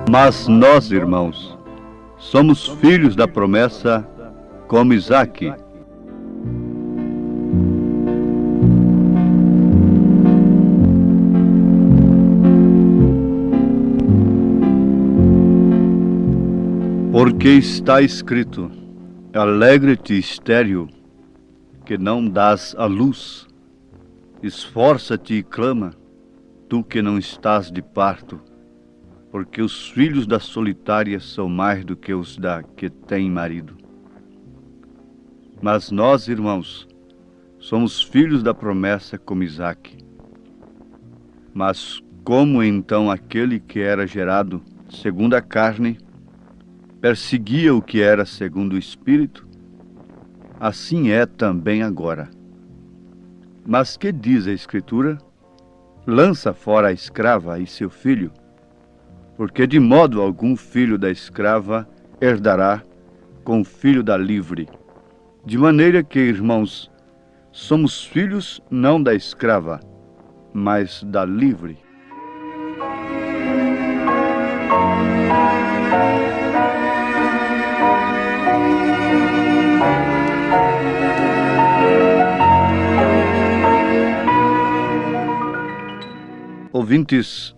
Mas nós, irmãos, somos filhos da promessa como Isaque. Porque está escrito: alegre-te, estéril, que não dás a luz. Esforça-te e clama, tu que não estás de parto, porque os filhos da solitária são mais do que os da que tem marido. Mas nós, irmãos, somos filhos da promessa como Isaque. Mas como então aquele que era gerado segundo a carne perseguia o que era segundo o Espírito, assim é também agora. Mas que diz a Escritura? Lança fora a escrava e seu filho, porque de modo algum filho da escrava herdará com o filho da livre. De maneira que, irmãos, somos filhos não da escrava, mas da livre. Ouvintes,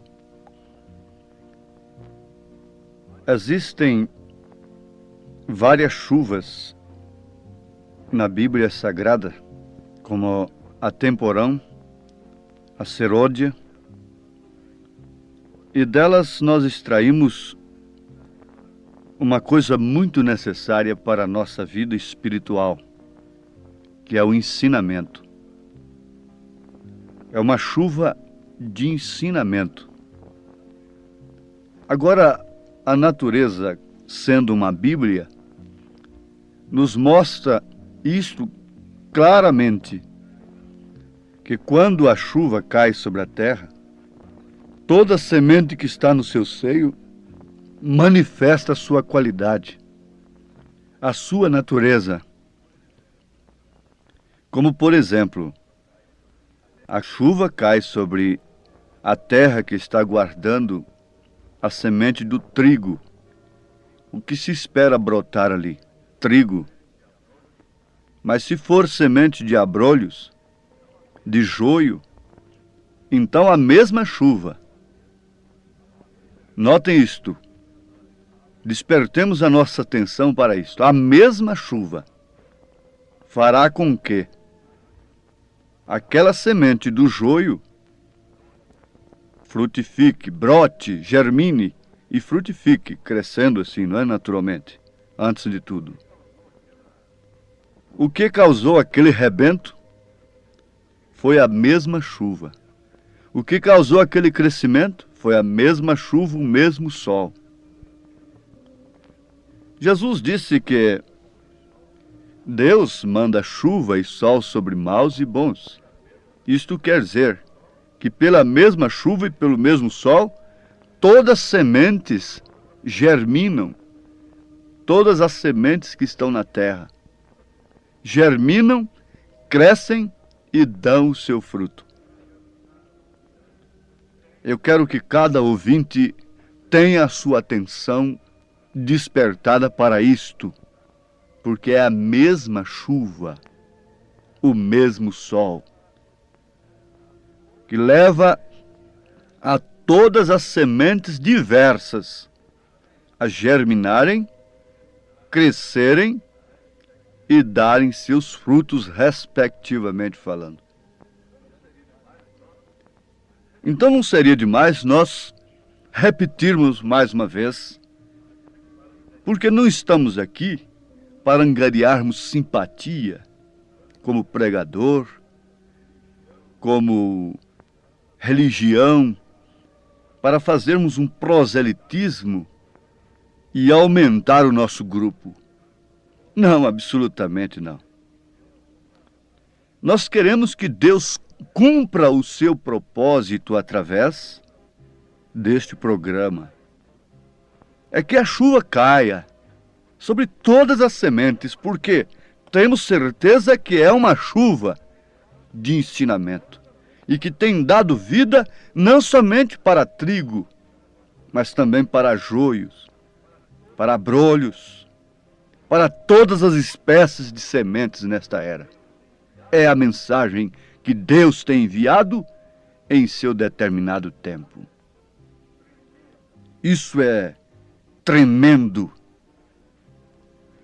existem várias chuvas na Bíblia Sagrada, como a temporão, a serôdia, e delas nós extraímos uma coisa muito necessária para a nossa vida espiritual, que é o ensinamento. É uma chuva de ensinamento. Agora, a natureza, sendo uma Bíblia, nos mostra isto claramente, que quando a chuva cai sobre a terra, toda semente que está no seu seio manifesta a sua qualidade, a sua natureza. Como, por exemplo, a chuva cai sobre a terra que está guardando a semente do trigo. O que se espera brotar ali? Trigo. Mas se for semente de abrolhos, de joio, então a mesma chuva. Notem isto. Despertemos a nossa atenção para isto. A mesma chuva fará com que aquela semente do joio frutifique, brote, germine e frutifique, crescendo assim, não é, naturalmente, antes de tudo. O que causou aquele rebento foi a mesma chuva. O que causou aquele crescimento foi a mesma chuva, o mesmo sol. Jesus disse que Deus manda chuva e sol sobre maus e bons. Isto quer dizer que pela mesma chuva e pelo mesmo sol, todas as sementes germinam. Todas as sementes que estão na terra germinam, crescem e dão o seu fruto. Eu quero que cada ouvinte tenha a sua atenção despertada para isto, porque é a mesma chuva, o mesmo sol, que leva a todas as sementes diversas a germinarem, crescerem e darem seus frutos, respectivamente falando. Então não seria demais nós repetirmos mais uma vez, porque não estamos aqui para angariarmos simpatia como pregador, como religião, para fazermos um proselitismo e aumentar o nosso grupo. Não, absolutamente não. Nós queremos que Deus cumpra o seu propósito através deste programa. É que a chuva caia sobre todas as sementes, porque temos certeza que é uma chuva de ensinamento e que tem dado vida não somente para trigo, mas também para joios, para abrolhos, para todas as espécies de sementes nesta era. É a mensagem que Deus tem enviado em seu determinado tempo. Isso é tremendo,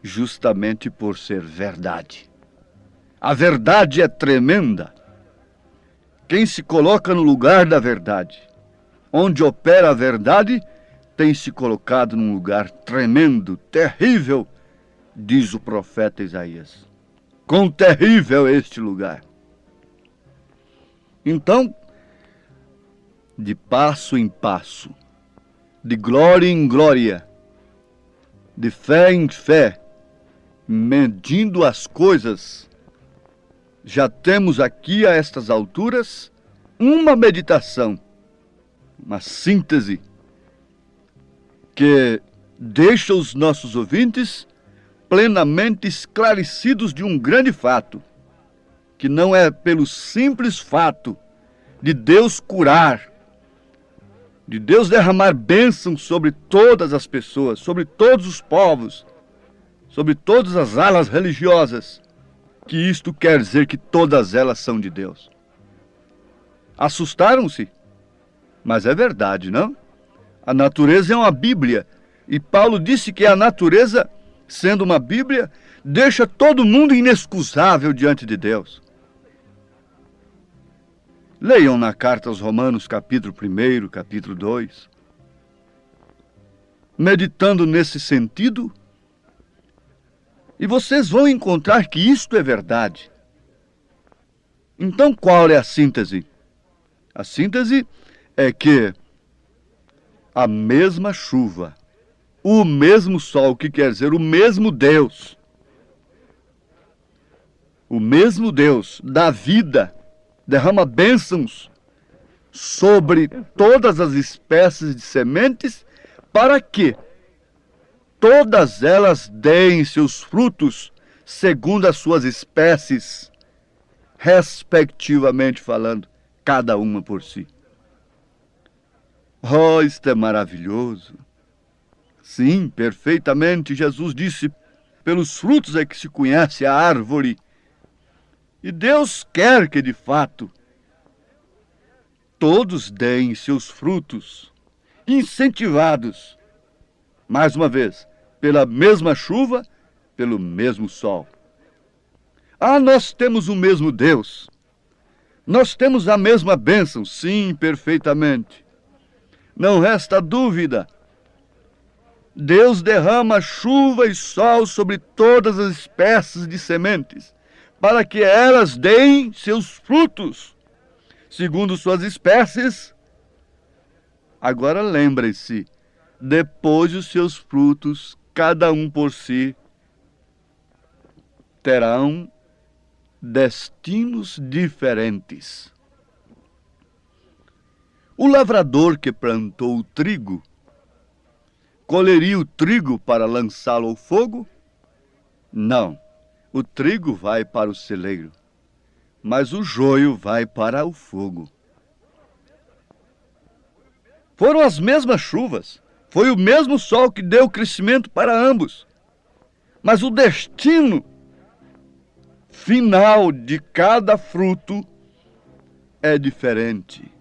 justamente por ser verdade. A verdade é tremenda. Quem se coloca no lugar da verdade, onde opera a verdade, tem se colocado num lugar tremendo, terrível, diz o profeta Isaías. Quão terrível é este lugar! Então, de passo em passo, de glória em glória, de fé em fé, medindo as coisas, já temos aqui a estas alturas uma meditação, uma síntese que deixa os nossos ouvintes plenamente esclarecidos de um grande fato, que não é pelo simples fato de Deus curar, de Deus derramar bênçãos sobre todas as pessoas, sobre todos os povos, sobre todas as alas religiosas, que isto quer dizer que todas elas são de Deus. Assustaram-se? Mas é verdade, não? A natureza é uma Bíblia, e Paulo disse que a natureza, sendo uma Bíblia, deixa todo mundo inexcusável diante de Deus. Leiam na carta aos Romanos, capítulo 1, capítulo 2. Meditando nesse sentido, e vocês vão encontrar que isto é verdade. Então, qual é a síntese? A síntese é que a mesma chuva, o mesmo sol, que quer dizer o mesmo Deus da vida, derrama bênçãos sobre todas as espécies de sementes, para que todas elas deem seus frutos segundo as suas espécies, respectivamente falando, cada uma por si. Oh, isto é maravilhoso! Sim, perfeitamente, Jesus disse, pelos frutos é que se conhece a árvore. E Deus quer que, de fato, todos deem seus frutos, incentivados, mais uma vez, pela mesma chuva, pelo mesmo sol. Ah, nós temos o mesmo Deus. Nós temos a mesma bênção, sim, perfeitamente. Não resta dúvida. Deus derrama chuva e sol sobre todas as espécies de sementes, para que elas deem seus frutos, segundo suas espécies. Agora lembrem-se, depois os seus frutos, cada um por si, terão destinos diferentes. O lavrador que plantou o trigo, colheria o trigo para lançá-lo ao fogo? Não. O trigo vai para o celeiro, mas o joio vai para o fogo. Foram as mesmas chuvas, foi o mesmo sol que deu crescimento para ambos, mas o destino final de cada fruto é diferente.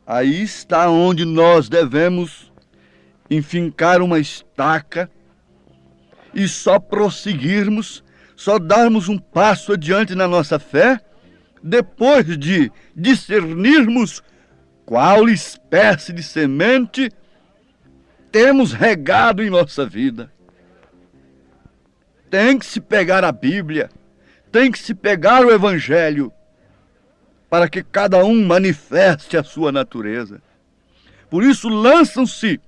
Aí está onde nós devemos enfincar uma estaca e só prosseguirmos, só darmos um passo adiante na nossa fé, depois de discernirmos qual espécie de semente temos regado em nossa vida. Tem que se pegar a Bíblia, tem que se pegar o Evangelho, para que cada um manifeste a sua natureza. Por isso lançam-se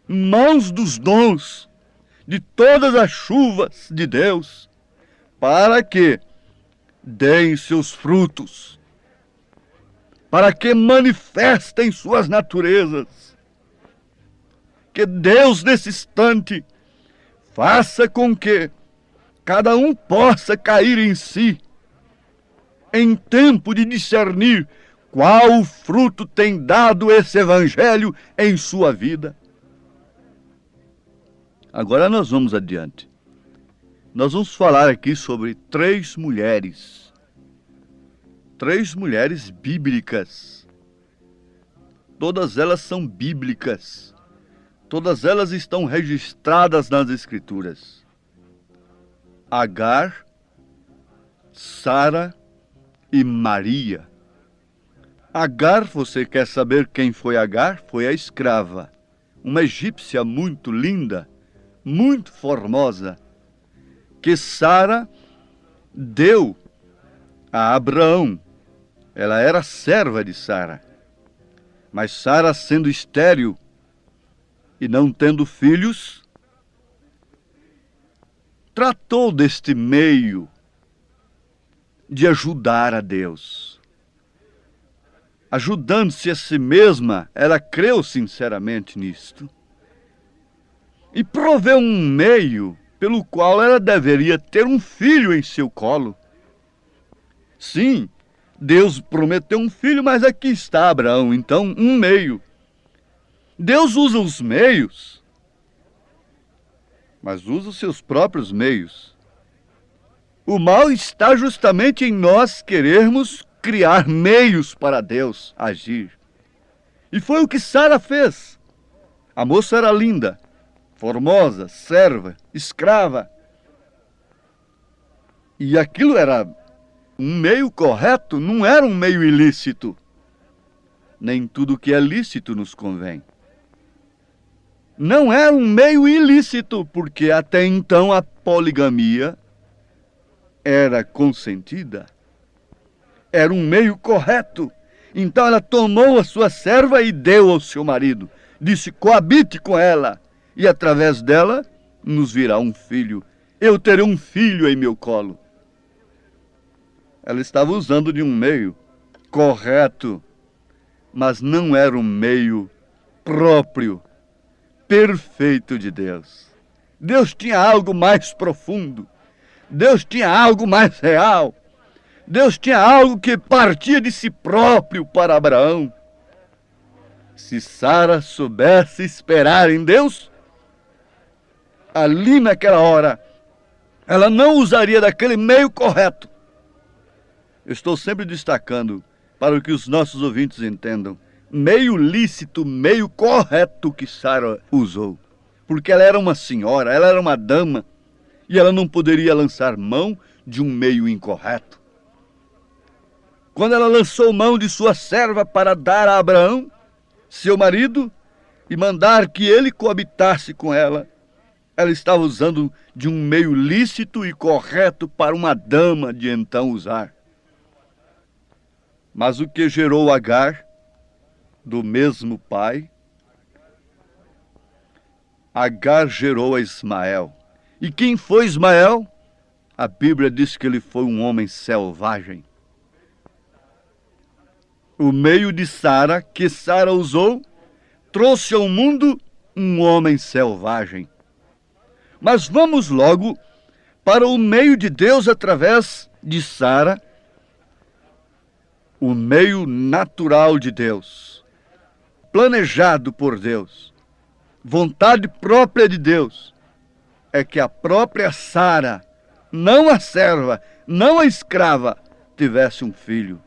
mãos dos dons, de todas as chuvas de Deus, para que deem seus frutos, para que manifestem suas naturezas. Que Deus, nesse instante, faça com que cada um possa cair em si, em tempo de discernir Qual fruto tem dado esse evangelho em sua vida? Agora nós vamos adiante. Nós vamos falar aqui sobre três mulheres bíblicas. Todas elas são bíblicas. Todas elas estão registradas nas Escrituras. Agar, Sara e Maria. Agar, você quer saber quem foi Agar? Foi a escrava, uma egípcia muito linda, muito formosa, que Sara deu a Abraão. Ela era serva de Sara. Mas Sara, sendo estéril e não tendo filhos, tratou deste meio de ajudar a Deus. Ajudando-se a si mesma, ela creu sinceramente nisto e proveu um meio pelo qual ela deveria ter um filho em seu colo. Sim, Deus prometeu um filho, mas aqui está Abraão, então um meio. Deus usa os meios, mas usa os seus próprios meios. O mal está justamente em nós querermos criar meios para Deus agir. E foi o que Sara fez. A moça era linda, formosa, serva, escrava. E aquilo era um meio correto, não era um meio ilícito. Nem tudo que é lícito nos convém. Não era um meio ilícito, porque até então a poligamia era consentida. Era um meio correto. Então ela tomou a sua serva e deu ao seu marido. Disse, coabite com ela, e através dela nos virá um filho. Eu terei um filho em meu colo. Ela estava usando de um meio correto, mas não era um meio próprio, perfeito de Deus. Deus tinha algo mais profundo. Deus tinha algo mais real. Deus tinha algo que partia de si próprio para Abraão. Se Sara soubesse esperar em Deus, ali naquela hora, ela não usaria daquele meio correto. Eu estou sempre destacando para que os nossos ouvintes entendam. Meio lícito, meio correto que Sara usou. Porque ela era uma senhora, ela era uma dama, e ela não poderia lançar mão de um meio incorreto. Quando ela lançou mão de sua serva para dar a Abraão, seu marido, e mandar que ele coabitasse com ela, ela estava usando de um meio lícito e correto para uma dama de então usar. Mas o que gerou Agar, do mesmo pai, Agar gerou a Ismael. E quem foi Ismael? A Bíblia diz que ele foi um homem selvagem. O meio de Sara, que Sara usou, trouxe ao mundo um homem selvagem. Mas vamos logo para o meio de Deus através de Sara, o meio natural de Deus, planejado por Deus, vontade própria de Deus, é que a própria Sara, não a serva, não a escrava, tivesse um filho.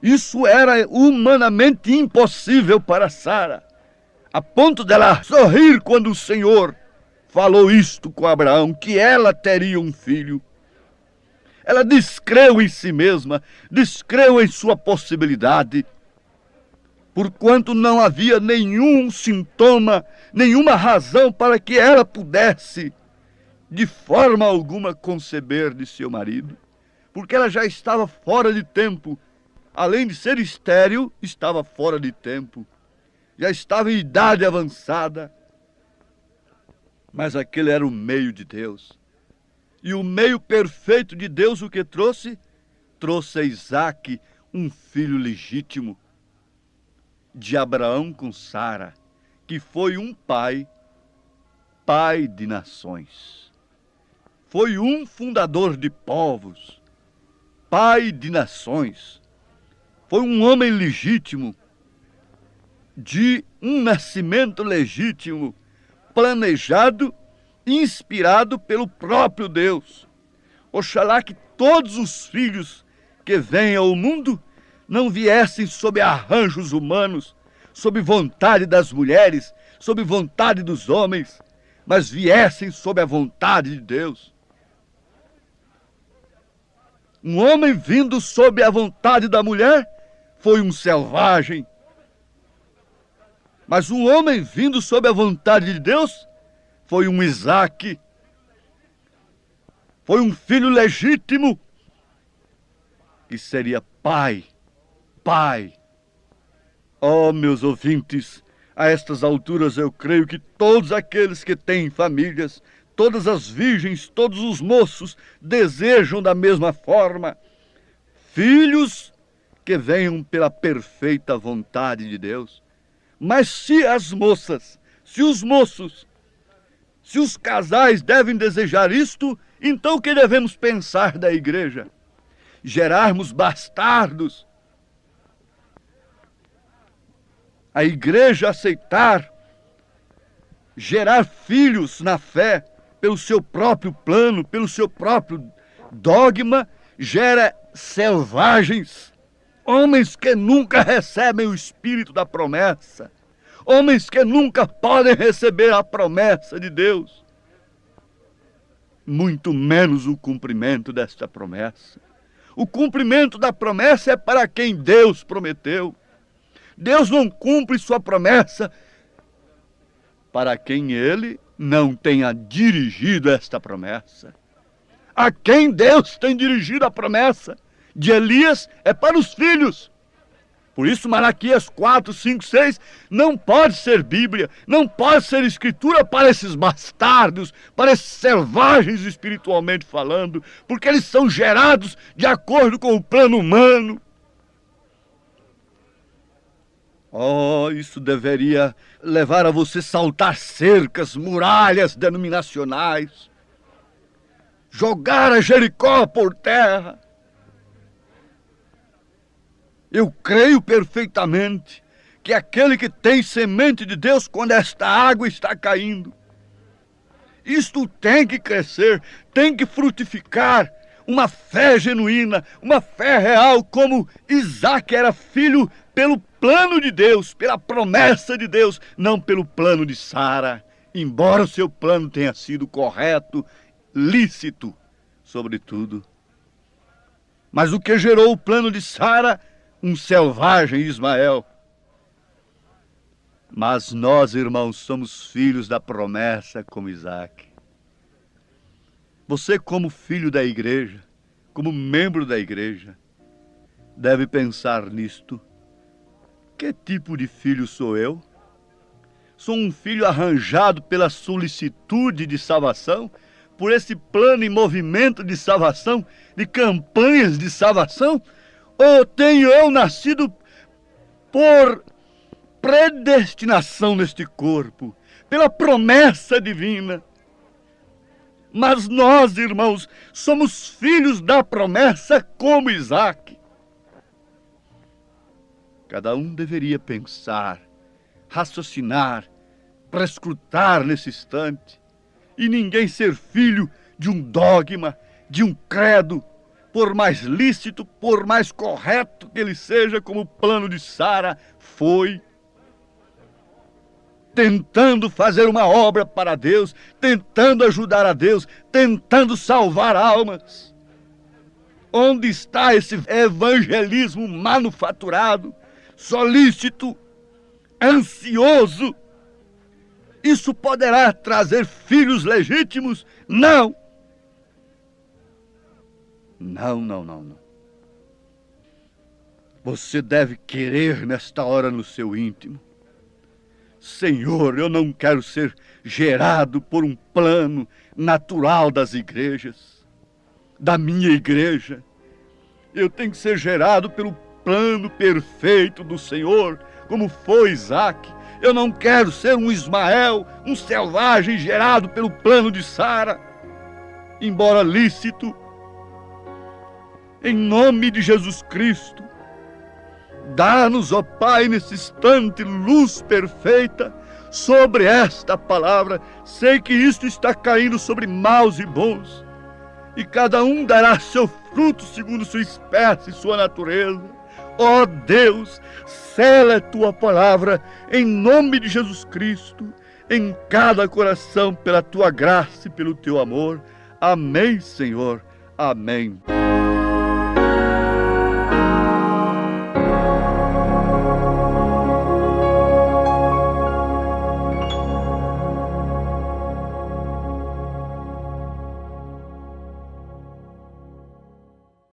Isso era humanamente impossível para Sara, a ponto dela sorrir quando o Senhor falou isto com Abraão, que ela teria um filho. Ela descreu em si mesma, descreu em sua possibilidade, porquanto não havia nenhum sintoma, nenhuma razão para que ela pudesse, de forma alguma, conceber de seu marido, porque ela já estava fora de tempo. Além de ser estéril, estava fora de tempo. Já estava em idade avançada. Mas aquele era o meio de Deus. E o meio perfeito de Deus o que trouxe? Trouxe a Isaque, um filho legítimo de Abraão com Sara, que foi um pai de nações. Foi um fundador de povos, pai de nações. Foi um homem legítimo, de um nascimento legítimo, planejado, inspirado pelo próprio Deus. Oxalá que todos os filhos que vêm ao mundo não viessem sob arranjos humanos, sob vontade das mulheres, sob vontade dos homens, mas viessem sob a vontade de Deus. Um homem vindo sob a vontade da mulher foi um selvagem. Mas um homem vindo sob a vontade de Deus foi um Isaque. Foi um filho legítimo que seria pai. Pai. Oh, meus ouvintes, a estas alturas eu creio que todos aqueles que têm famílias, todas as virgens, todos os moços desejam da mesma forma filhos que venham pela perfeita vontade de Deus. Mas se as moças, se os moços, se os casais devem desejar isto, então o que devemos pensar da igreja? Gerarmos bastardos? A igreja aceitar gerar filhos na fé pelo seu próprio plano, pelo seu próprio dogma, gera selvagens, homens que nunca recebem o espírito da promessa, homens que nunca podem receber a promessa de Deus, muito menos o cumprimento desta promessa. O cumprimento da promessa é para quem Deus prometeu. Deus não cumpre sua promessa para quem Ele não tenha dirigido esta promessa. A quem Deus tem dirigido a promessa de Elias é para os filhos. Por isso Malaquias 4, 5, 6 não pode ser Bíblia, não pode ser escritura para esses bastardos, para esses selvagens espiritualmente falando, porque eles são gerados de acordo com o plano humano. Oh, isso deveria levar a você saltar cercas, muralhas denominacionais, jogar a Jericó por terra. Eu creio perfeitamente que aquele que tem semente de Deus, quando esta água está caindo, isto tem que crescer, tem que frutificar, uma fé genuína, uma fé real, como Isaque era filho pelo plano de Deus, pela promessa de Deus, não pelo plano de Sara, embora o seu plano tenha sido correto, lícito, sobretudo. Mas o que gerou o plano de Sara? Um selvagem Ismael. Mas nós, irmãos, somos filhos da promessa como Isaque. Você, como filho da igreja, como membro da igreja, deve pensar nisto. Que tipo de filho sou eu? Sou um filho arranjado pela solicitude de salvação, por esse plano e movimento de salvação, de campanhas de salvação? Ou tenho eu nascido por predestinação neste corpo, pela promessa divina? Mas nós, irmãos, somos filhos da promessa como Isaque. Cada um deveria pensar, raciocinar, prescrutar nesse instante, e ninguém ser filho de um dogma, de um credo, por mais lícito, por mais correto que ele seja, como o plano de Sara foi, tentando fazer uma obra para Deus, tentando ajudar a Deus, tentando salvar almas. Onde está esse evangelismo manufaturado, solícito, ansioso? Isso poderá trazer filhos legítimos? Não! Não. Você deve querer nesta hora no seu íntimo: Senhor, eu não quero ser gerado por um plano natural das igrejas, da minha igreja. Eu tenho que ser gerado pelo plano perfeito do Senhor, como foi Isaque. Eu não quero ser um Ismael, um selvagem gerado pelo plano de Sara, embora lícito. Em nome de Jesus Cristo, Dá-nos, ó Pai, nesse instante, luz perfeita sobre esta palavra. Sei que isto está caindo sobre maus e bons, e cada um dará seu fruto segundo sua espécie e sua natureza. Ó Deus, sela a tua palavra em nome de Jesus Cristo em cada coração pela tua graça e pelo teu amor. Amém, Senhor. Amém.